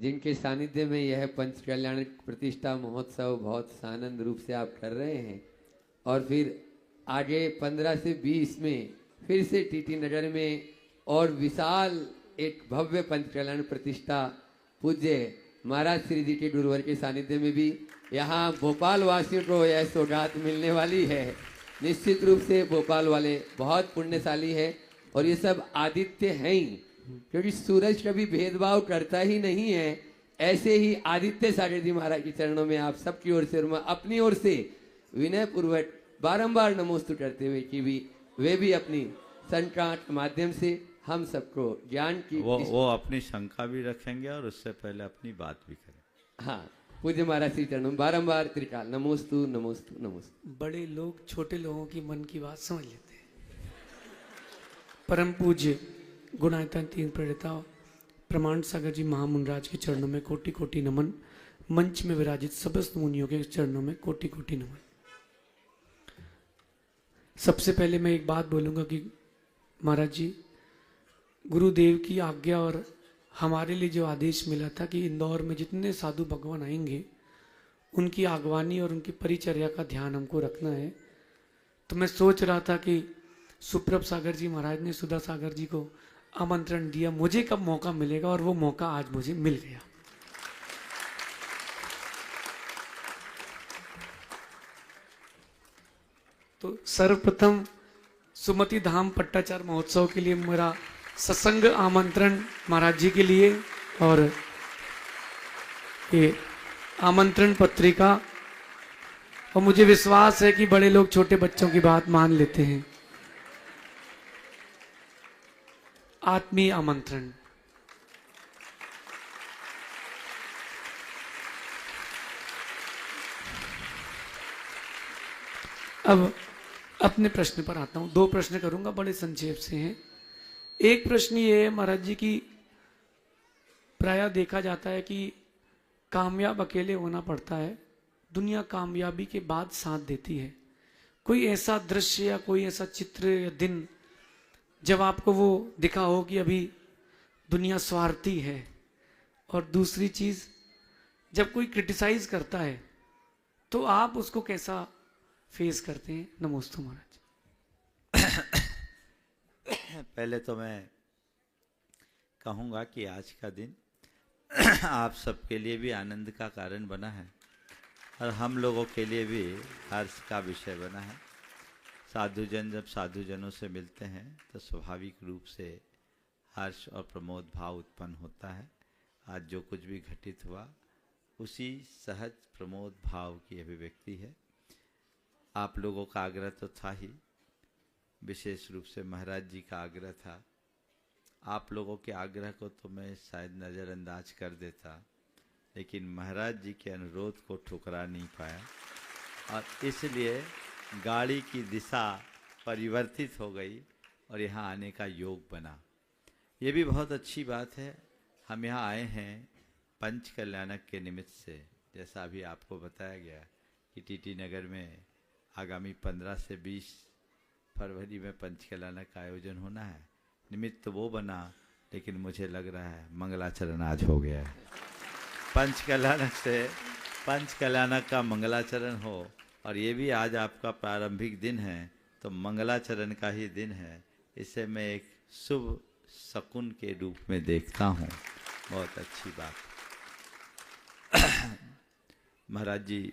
जिनके सानिध्य में यह पंच कल्याण प्रतिष्ठा महोत्सव बहुत सानंद रूप से आप कर रहे हैं, और फिर आगे 15 से 20 में फिर से टीटी नगर में और विशाल एक भव्य पंच कल्याण प्रतिष्ठा पूज्य महाराज श्री जी के गुरुवर के सानिध्य में भी यहाँ भोपाल वासियों को यह सौगात मिलने वाली है। निश्चित रूप से भोपाल वाले बहुत पुण्यशाली है, और ये सब आदित्य हैं ही, क्योंकि सूरज कभी भेदभाव करता ही नहीं है। ऐसे ही आदित्य सागर जी महाराज के चरणों में आप सबकी ओर से और मैं अपनी ओर से विनय पूर्वक बारंबार नमोस्तु करते हुए कि भी वे भी अपनी संकाट के माध्यम से हम सबको ज्ञान की वो अपनी शंका भी रखेंगे और उससे पहले अपनी बात भी करें। हाँ, पूज्य महाराज श्री चरणों बारंबार त्रिकाल नमोस्तु नमोस्तु नमोस्तु। बड़े लोग छोटे लोगों की मन की बात समझ लेते हैं। परम पूज्य गुणायतन तीन प्रणेता प्रमाण सागर जी महामुनराज के चरणों में कोटि कोटि नमन। मंच में विराजित समस्त मुनियों के चरणों में कोटि कोटि नमन। सबसे पहले मैं एक बात बोलूंगा कि महाराज जी, गुरुदेव की आज्ञा और हमारे लिए जो आदेश मिला था कि इंदौर में जितने साधु भगवान आएंगे उनकी आगवानी और उनकी परिचर्या का ध्यान हमको रखना है। तो मैं सोच रहा था कि सुप्रभ सागर जी महाराज ने सुधा सागर जी को आमंत्रण दिया, मुझे कब मौका मिलेगा, और वो मौका आज मुझे मिल गया। तो सर्वप्रथम सुमति धाम पट्टाचार महोत्सव के लिए मेरा सत्संग आमंत्रण महाराज जी के लिए, और ये आमंत्रण पत्रिका, और मुझे विश्वास है कि बड़े लोग छोटे बच्चों की बात मान लेते हैं। आत्मीय आमंत्रण। अब अपने प्रश्न पर आता हूं। दो प्रश्न करूंगा, बड़े संक्षेप से हैं। एक प्रश्न ये है महाराज जी की, प्रायः देखा जाता है कि कामयाब अकेले होना पड़ता है, दुनिया कामयाबी के बाद साथ देती है। कोई ऐसा दृश्य या कोई ऐसा चित्र या दिन जब आपको वो दिखा हो कि अभी दुनिया स्वार्थी है? और दूसरी चीज, जब कोई क्रिटिसाइज करता है तो आप उसको कैसा फेस करते हैं? नमोस्तु महाराज। पहले तो मैं कहूँगा कि आज का दिन आप सबके लिए भी आनंद का कारण बना है और हम लोगों के लिए भी हर्ष का विषय बना है। साधुजन जब साधुजनों से मिलते हैं तो स्वाभाविक रूप से हर्ष और प्रमोद भाव उत्पन्न होता है। आज जो कुछ भी घटित हुआ उसी सहज प्रमोद भाव की अभिव्यक्ति है। आप लोगों का आग्रह तो था ही, विशेष रूप से महाराज जी का आग्रह था। आप लोगों के आग्रह को तो मैं शायद नज़रअंदाज कर देता, लेकिन महाराज जी के अनुरोध को ठुकरा नहीं पाया और इसलिए गाड़ी की दिशा परिवर्तित हो गई और यहाँ आने का योग बना। ये भी बहुत अच्छी बात है। हम यहाँ आए हैं पंच कल्याणक के निमित्त से। जैसा अभी आपको बताया गया कि टीटी नगर में आगामी 15 से 20 फरवरी में पंच कल्याणक का आयोजन होना है। निमित्त वो बना, लेकिन मुझे लग रहा है मंगलाचरण आज हो गया है। पंच कल्याणक से पंच कल्याणक का मंगलाचरण हो, और ये भी आज आपका प्रारंभिक दिन है तो मंगलाचरण का ही दिन है। इसे मैं एक शुभ शकुन के रूप में देखता हूँ। बहुत अच्छी बात। महाराज जी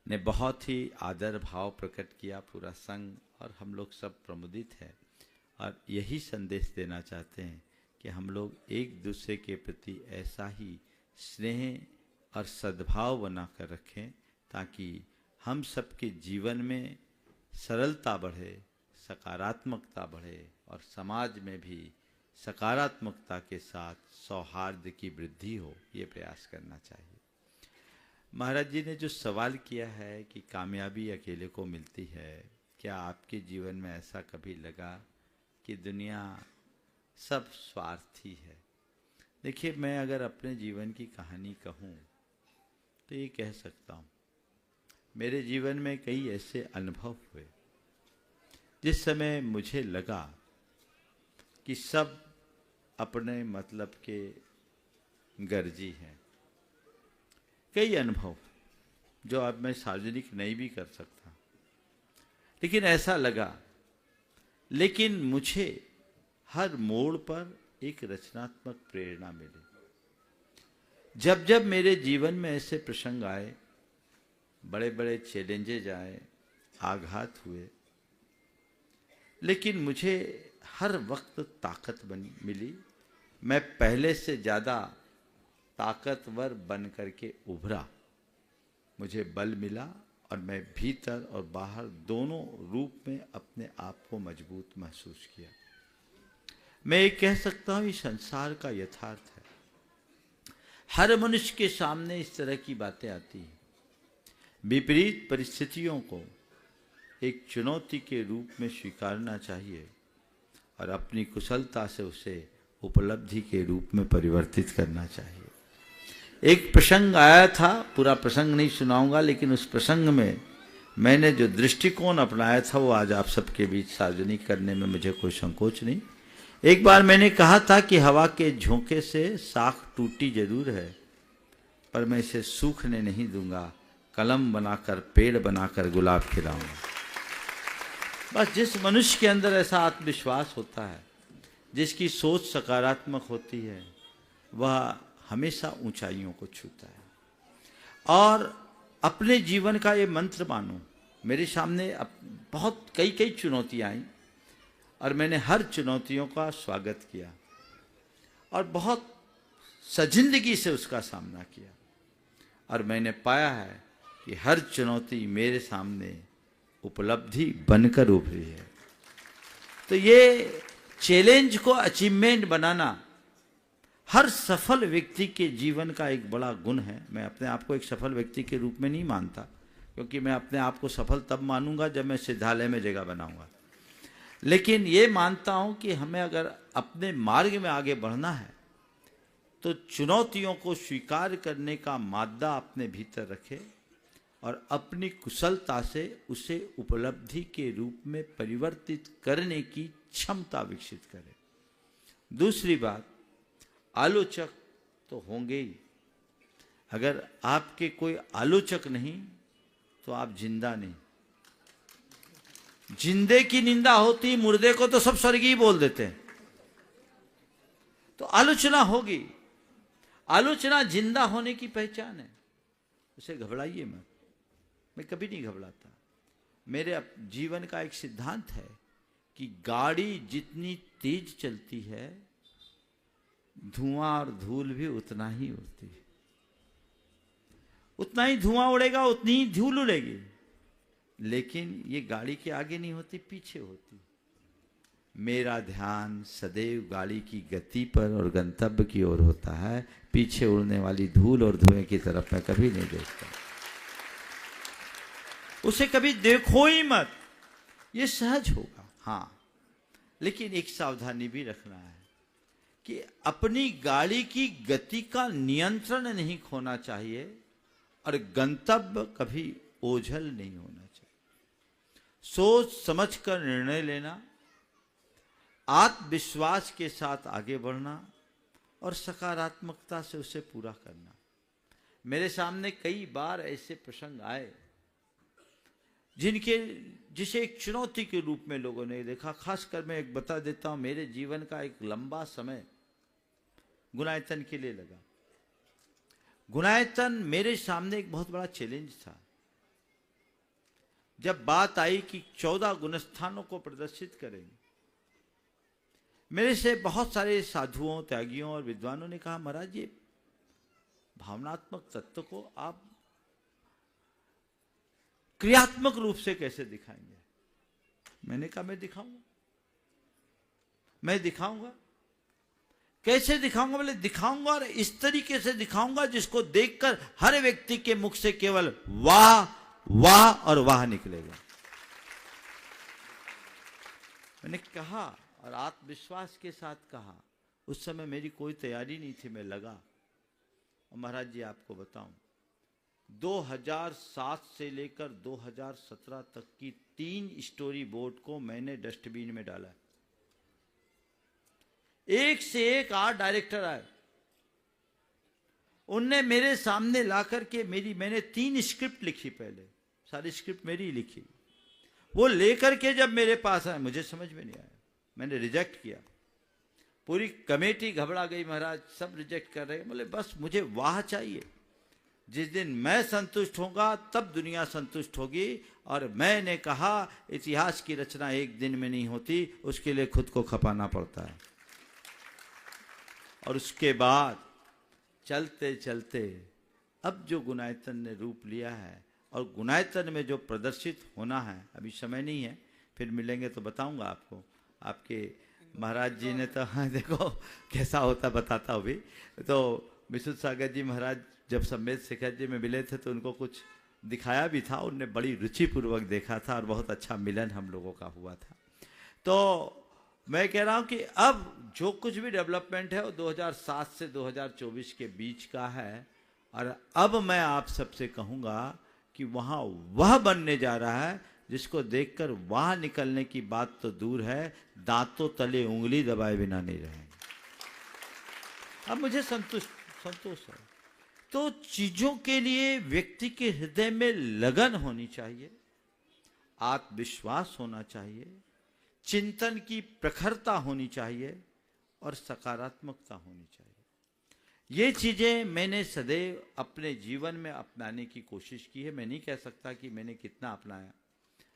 ने बहुत ही आदर भाव प्रकट किया, पूरा संघ और हम लोग सब प्रमुदित हैं और यही संदेश देना चाहते हैं कि हम लोग एक दूसरे के प्रति ऐसा ही स्नेह और सद्भाव बनाकर रखें ताकि हम सबके जीवन में सरलता बढ़े, सकारात्मकता बढ़े और समाज में भी सकारात्मकता के साथ सौहार्द की वृद्धि हो। ये प्रयास करना चाहिए। महाराज जी ने जो सवाल किया है कि कामयाबी अकेले को मिलती है, क्या आपके जीवन में ऐसा कभी लगा कि दुनिया सब स्वार्थी है? देखिए, मैं अगर अपने जीवन की कहानी कहूँ तो ये कह सकता हूँ, मेरे जीवन में कई ऐसे अनुभव हुए जिस समय मुझे लगा कि सब अपने मतलब के गर्जी हैं। कई अनुभव जो अब मैं सार्वजनिक नहीं भी कर सकता, लेकिन ऐसा लगा, लेकिन मुझे हर मोड़ पर एक रचनात्मक प्रेरणा मिली। जब जब मेरे जीवन में ऐसे प्रसंग आए, बड़े बड़े चैलेंजेज आए, आघात हुए, लेकिन मुझे हर वक्त ताकत मिली। मैं पहले से ज़्यादा ताकतवर बन करके उभरा। मुझे बल मिला और मैं भीतर और बाहर दोनों रूप में अपने आप को मजबूत महसूस किया। मैं ये कह सकता हूँ, ये संसार का यथार्थ है। हर मनुष्य के सामने इस तरह की बातें आती हैं। विपरीत परिस्थितियों को एक चुनौती के रूप में स्वीकारना चाहिए और अपनी कुशलता से उसे उपलब्धि के रूप में परिवर्तित करना चाहिए। एक प्रसंग आया था, पूरा प्रसंग नहीं सुनाऊंगा, लेकिन उस प्रसंग में मैंने जो दृष्टिकोण अपनाया था वो आज आप सबके बीच सार्वजनिक करने में मुझे कोई संकोच नहीं। एक बार मैंने कहा था कि हवा के झोंके से शाख टूटी जरूर है, पर मैं इसे सूखने नहीं दूंगा, कलम बनाकर पेड़ बनाकर गुलाब खिलाऊंगा। बस जिस मनुष्य के अंदर ऐसा आत्मविश्वास होता है, जिसकी सोच सकारात्मक होती है, वह हमेशा ऊंचाइयों को छूता है। और अपने जीवन का ये मंत्र मानो। मेरे सामने बहुत कई चुनौतियां आई और मैंने हर चुनौतियों का स्वागत किया और बहुत सजिंदगी से उसका सामना किया, और मैंने पाया है कि हर चुनौती मेरे सामने उपलब्धि बनकर उभरी है। तो ये चैलेंज को अचीवमेंट बनाना हर सफल व्यक्ति के जीवन का एक बड़ा गुण है। मैं अपने आप को एक सफल व्यक्ति के रूप में नहीं मानता, क्योंकि मैं अपने आप को सफल तब मानूंगा जब मैं सिद्धालय में जगह बनाऊंगा। लेकिन ये मानता हूं कि हमें अगर अपने मार्ग में आगे बढ़ना है तो चुनौतियों को स्वीकार करने का मादा अपने भीतर रखे और अपनी कुशलता से उसे उपलब्धि के रूप में परिवर्तित करने की क्षमता विकसित करे। दूसरी बात, आलोचक तो होंगे ही। अगर आपके कोई आलोचक नहीं तो आप जिंदा नहीं। जिंदे की निंदा होती, मुर्दे को तो सब स्वर्गीय बोल देते हैं। तो आलोचना होगी। आलोचना जिंदा होने की पहचान है। उसे घबराइए मत। मैं कभी नहीं घबराता। मेरे जीवन का एक सिद्धांत है कि गाड़ी जितनी तेज चलती है, धुआं और धूल भी उतना ही उड़ती है। उतना ही धुआं उड़ेगा, उतनी ही धूल उड़ेगी, लेकिन ये गाड़ी के आगे नहीं होती, पीछे होती। मेरा ध्यान सदैव गाड़ी की गति पर और गंतव्य की ओर होता है। पीछे उड़ने वाली धूल और धुएं की तरफ मैं कभी नहीं देखता। उसे कभी देखो ही मत, ये सहज होगा। हाँ, लेकिन एक सावधानी भी रखना है कि अपनी गाड़ी की गति का नियंत्रण नहीं खोना चाहिए और गंतव्य कभी ओझल नहीं होना चाहिए। सोच समझकर निर्णय लेना, आत्मविश्वास के साथ आगे बढ़ना और सकारात्मकता से उसे पूरा करना। मेरे सामने कई बार ऐसे प्रसंग आए जिसे एक चुनौती के रूप में लोगों ने देखा। खासकर मैं एक बता देता हूं, मेरे जीवन का एक लंबा समय गुणायतन के लिए लगा। गुणायतन मेरे सामने एक बहुत बड़ा चैलेंज था। जब बात आई कि 14 गुणस्थानों को प्रदर्शित करेंगे, मेरे से बहुत सारे साधुओं, त्यागियों और विद्वानों ने कहा, महाराज ये भावनात्मक तत्व को आप क्रियात्मक रूप से कैसे दिखाएंगे? मैंने कहा मैं दिखाऊंगा। कैसे दिखाऊंगा? बोले दिखाऊंगा और इस तरीके से दिखाऊंगा जिसको देखकर हर व्यक्ति के मुख से केवल वाह वाह और वाह निकलेगा। मैंने कहा और आत्मविश्वास के साथ कहा। उस समय मेरी कोई तैयारी नहीं थी, मैं लगा। और महाराज जी आपको बताऊं, 2007 से लेकर 2017 तक की 3 स्टोरी बोर्ड को मैंने डस्टबिन में डाला। एक से एक आर्ट डायरेक्टर आए, उनने मेरे सामने ला करके मैंने 3 स्क्रिप्ट लिखी, पहले सारी स्क्रिप्ट मेरी ही लिखी। वो लेकर के जब मेरे पास आए, मुझे समझ में नहीं आया, मैंने रिजेक्ट किया। पूरी कमेटी घबरा गई, महाराज सब रिजेक्ट कर रहे हैं। बोले बस मुझे वाह चाहिए, जिस दिन मैं संतुष्ट होगा तब दुनिया संतुष्ट होगी। और मैंने कहा इतिहास की रचना एक दिन में नहीं होती, उसके लिए खुद को खपाना पड़ता है। और उसके बाद चलते चलते अब जो गुणायतन ने रूप लिया है, और गुणायतन में जो प्रदर्शित होना है, अभी समय नहीं है, फिर मिलेंगे तो बताऊंगा आपको। आपके महाराज जी ने तो, हाँ देखो कैसा होता बताता हूँ भी। तो विशुद्ध सागर जी महाराज जब सम्मेद शेखर जी में मिले थे तो उनको कुछ दिखाया भी था, उनने बड़ी रुचिपूर्वक देखा था और बहुत अच्छा मिलन हम लोगों का हुआ था। तो मैं कह रहा हूँ कि अब जो कुछ भी डेवलपमेंट है वो 2007 से 2024 के बीच का है। और अब मैं आप सबसे कहूँगा कि वहाँ वह बनने जा रहा है जिसको देखकर वहाँ निकलने की बात तो दूर है, दांतों तले उंगली दबाए बिना नहीं रहेंगे। अब मुझे संतोष है। तो चीजों के लिए व्यक्ति के हृदय में लगन होनी चाहिए, आत्मविश्वास होना चाहिए, चिंतन की प्रखरता होनी चाहिए और सकारात्मकता होनी चाहिए। ये चीजें मैंने सदैव अपने जीवन में अपनाने की कोशिश की है। मैं नहीं कह सकता कि मैंने कितना अपनाया,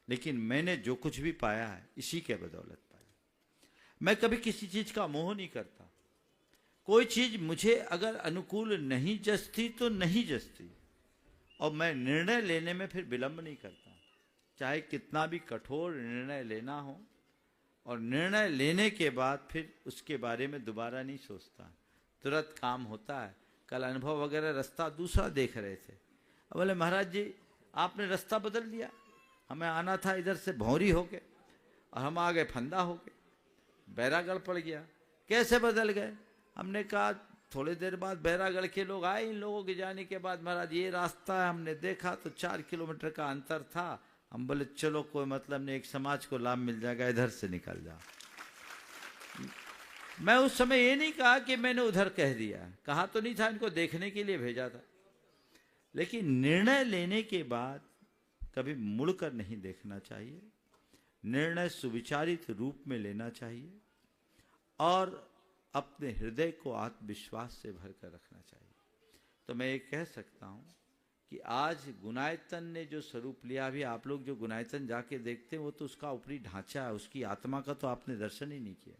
लेकिन मैंने जो कुछ भी पाया है इसी के बदौलत पाया। मैं कभी किसी चीज का मोह नहीं करता। कोई चीज मुझे अगर अनुकूल नहीं जचती तो नहीं जचती, और मैं निर्णय लेने में फिर विलंब नहीं करता, चाहे कितना भी कठोर निर्णय लेना हो। और निर्णय लेने के बाद फिर उसके बारे में दोबारा नहीं सोचता, तुरंत काम होता है। कल अनुभव वगैरह रास्ता दूसरा देख रहे थे, अब बोले महाराज जी आपने रास्ता बदल दिया, हमें आना था इधर से भौरी होके और हम आ गए फंदा होके, बैरागढ़ पड़ गया। कैसे बदल गए? हमने कहा थोड़ी देर बाद बैरागढ़ के लोग आए, इन लोगों के जाने के बाद महाराज ये रास्ता है, हमने देखा तो 4 किलोमीटर का अंतर था। हम बोले चलो कोई मतलब नहीं, एक समाज को लाभ मिल जाएगा, इधर से निकल जाओ। मैं उस समय ये नहीं कहा कि मैंने उधर कह दिया, कहा तो नहीं था, इनको देखने के लिए भेजा था। लेकिन निर्णय लेने के बाद कभी मुड़कर नहीं देखना चाहिए, निर्णय सुविचारित रूप में लेना चाहिए और अपने हृदय को आत्मविश्वास से भरकर रखना चाहिए। तो मैं ये कह सकता हूँ कि आज गुणायतन ने जो स्वरूप लिया, अभी आप लोग जो गुणायतन जाके देखते हैं वो तो उसका ऊपरी ढांचा है, उसकी आत्मा का तो आपने दर्शन ही नहीं किया।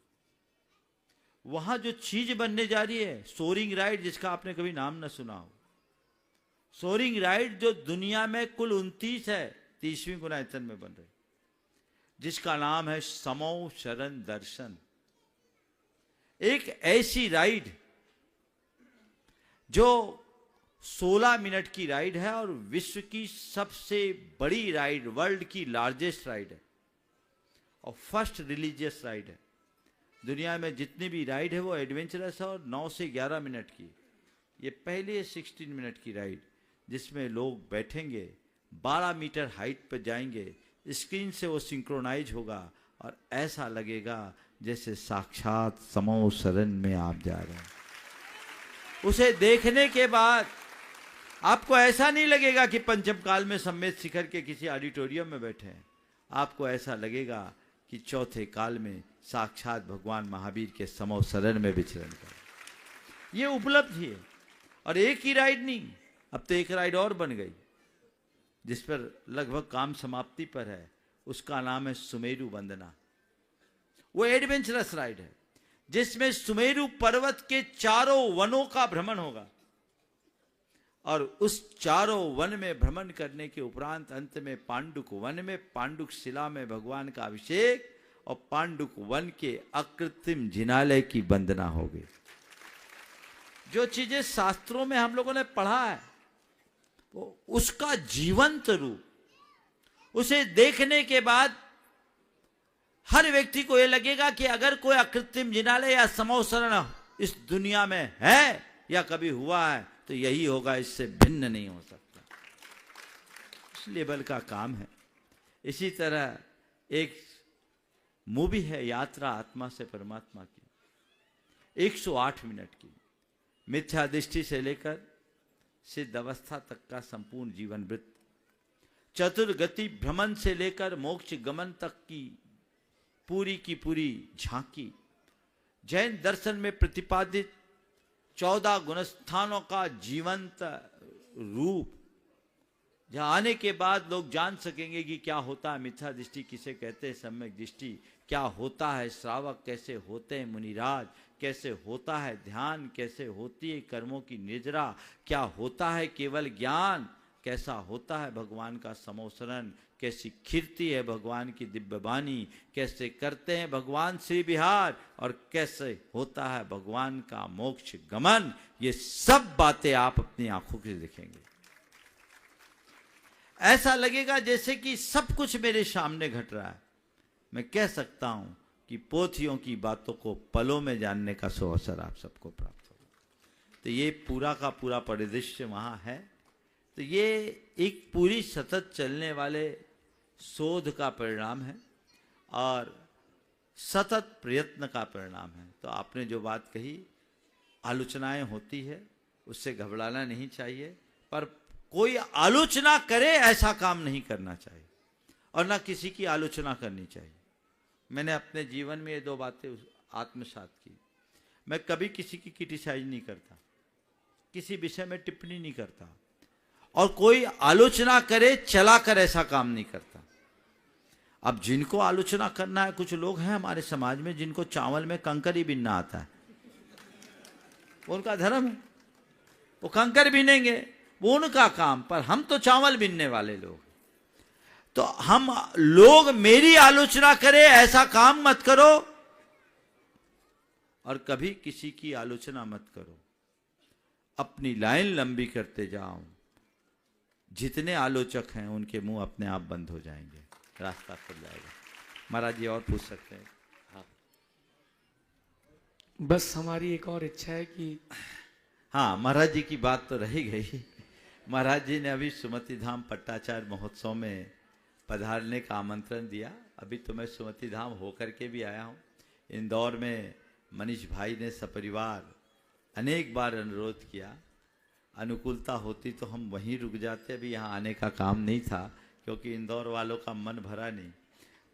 वहां जो चीज बनने जा रही है, सोरिंग राइड, जिसका आपने कभी नाम न सुना हो, सोरिंग राइड जो दुनिया में कुल 29 है, 30वीं गुणायतन में बन रही, जिसका नाम है समो शरण दर्शन। एक ऐसी राइड जो 16 मिनट की राइड है और विश्व की सबसे बड़ी राइड, वर्ल्ड की लार्जेस्ट राइड है और फर्स्ट रिलीजियस राइड है। दुनिया में जितनी भी राइड है वो एडवेंचरस है और 9 से 11 मिनट की। ये पहले 16 मिनट की राइड जिसमें लोग बैठेंगे, 12 मीटर हाइट पर जाएंगे, स्क्रीन से वो सिंक्रोनाइज होगा और ऐसा लगेगा जैसे साक्षात समो शरण में आप जा रहे हैं। उसे देखने के बाद आपको ऐसा नहीं लगेगा कि पंचम काल में सम्मेद शिखर के किसी ऑडिटोरियम में बैठे हैं, आपको ऐसा लगेगा कि चौथे काल में साक्षात भगवान महावीर के समो शरण में विचरण करें। ये उपलब्धि है। और एक ही राइड नहीं, अब तो एक राइड और बन गई जिस पर लगभग काम समाप्ति पर है, उसका नाम है सुमेरु वंदना। वो एडवेंचरस राइड है जिसमें सुमेरु पर्वत के चारों वनों का भ्रमण होगा और उस चारों वन में भ्रमण करने के उपरांत अंत में पांडुक वन में पांडुक शिला में भगवान का अभिषेक और पांडुक वन के अकृत्रिम जिनालय की वंदना होगी। जो चीजें शास्त्रों में हम लोगों ने पढ़ा है वो उसका जीवंत रूप, उसे देखने के बाद हर व्यक्ति को यह लगेगा कि अगर कोई अकृत्रिम जिनालय या समोसरण इस दुनिया में है या कभी हुआ है तो यही होगा, इससे भिन्न नहीं हो सकता। इस लेवल का काम है। इसी तरह एक मूवी है यात्रा आत्मा से परमात्मा की, 108 मिनट की, मिथ्या दृष्टि से लेकर सिद्ध अवस्था तक का संपूर्ण जीवन वृत्त, चतुर्गति भ्रमण से लेकर मोक्ष गमन तक की पूरी झांकी, जैन दर्शन में प्रतिपादित 14 गुणस्थानों का जीवंत रूप, जहां आने के बाद लोग जान सकेंगे कि क्या होता है मिथ्या दृष्टि किसे कहते हैं, सम्यक दृष्टि क्या होता है, श्रावक कैसे होते हैं, मुनिराज कैसे होता है ध्यान, कैसे होती है कर्मों की निजरा, क्या होता है केवल ज्ञान, कैसा होता है भगवान का समोसरण, कैसी खिरती है भगवान की दिव्य वाणी, कैसे करते हैं भगवान श्री विहार और कैसे होता है भगवान का मोक्ष गमन। ये सब बातें आप अपनी आंखों से देखेंगे। ऐसा लगेगा जैसे कि सब कुछ मेरे सामने घट रहा है। मैं कह सकता हूं कि पोथियों की बातों को पलों में जानने का अवसर आप सबको प्राप्त होगा। तो ये पूरा का पूरा परिदृश्य वहां है। तो ये एक पूरी सतत चलने वाले शोध का परिणाम है और सतत प्रयत्न का परिणाम है। तो आपने जो बात कही, आलोचनाएं होती है, उससे घबराना नहीं चाहिए, पर कोई आलोचना करे ऐसा काम नहीं करना चाहिए और ना किसी की आलोचना करनी चाहिए। मैंने अपने जीवन में ये 2 बातें आत्मसात की। मैं कभी किसी की क्रिटिसाइज नहीं करता, किसी विषय में टिप्पणी नहीं करता, और कोई आलोचना करे चला कर ऐसा काम नहीं करता। अब जिनको आलोचना करना है, कुछ लोग हैं हमारे समाज में जिनको चावल में कंकर ही बिनना आता है, वो उनका धर्म है, वो कंकर बिनेंगे, वो उनका काम, पर हम तो चावल बिनने वाले लोग। तो हम लोग मेरी आलोचना करें ऐसा काम मत करो और कभी किसी की आलोचना मत करो। अपनी लाइन लंबी करते जाओ, जितने आलोचक हैं उनके मुंह अपने आप बंद हो जाएंगे, रास्ता खुल जाएगा। महाराज जी और पूछ सकते हैं? हाँ, बस हमारी एक और इच्छा है कि हाँ, महाराज जी की बात तो रही गई। महाराज जी ने अभी सुमति धाम पट्टाचार्य महोत्सव में पधारने का आमंत्रण दिया। अभी तो मैं सुमति धाम होकर के भी आया हूँ। इंदौर में मनीष भाई ने सपरिवार अनेक बार अनुरोध किया, अनुकूलता होती तो हम वहीं रुक जाते, अभी यहाँ आने का काम नहीं था क्योंकि इंदौर वालों का मन भरा नहीं।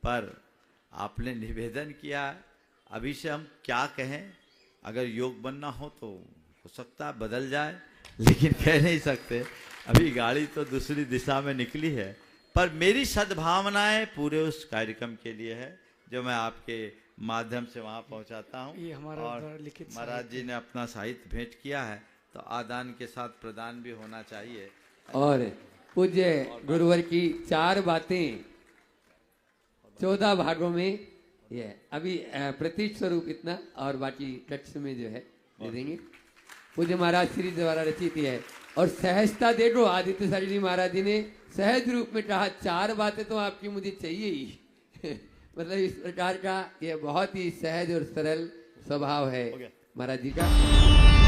पर आपने निवेदन किया, अभी से हम क्या कहें, अगर योग बनना हो तो हो सकता है बदल जाए, लेकिन कह नहीं सकते। अभी गाड़ी तो दूसरी दिशा में निकली है, पर मेरी सद्भावनाएं पूरे उस कार्यक्रम के लिए है जो मैं आपके माध्यम से वहां पहुंचाता हूं। ये हमारा और लिखित महाराज जी ने अपना साहित्य भेंट किया है, तो आदान के साथ प्रदान भी होना चाहिए। और पूज्य गुरुवर की 4 बातें 14 भागों में ये अभी प्रतीक स्वरूप इतना, और बाकी टेक्स्ट में जो है दे देंगे। पूज्य महाराज श्री द्वारा रचित है और सहजता देखो, आदित्य सारी महाराज जी ने सहज रूप में कहा 4 बातें तो आपकी मुझे चाहिए ही। मतलब इस प्रकार का ये बहुत ही सहज और सरल स्वभाव है महाराज जी का।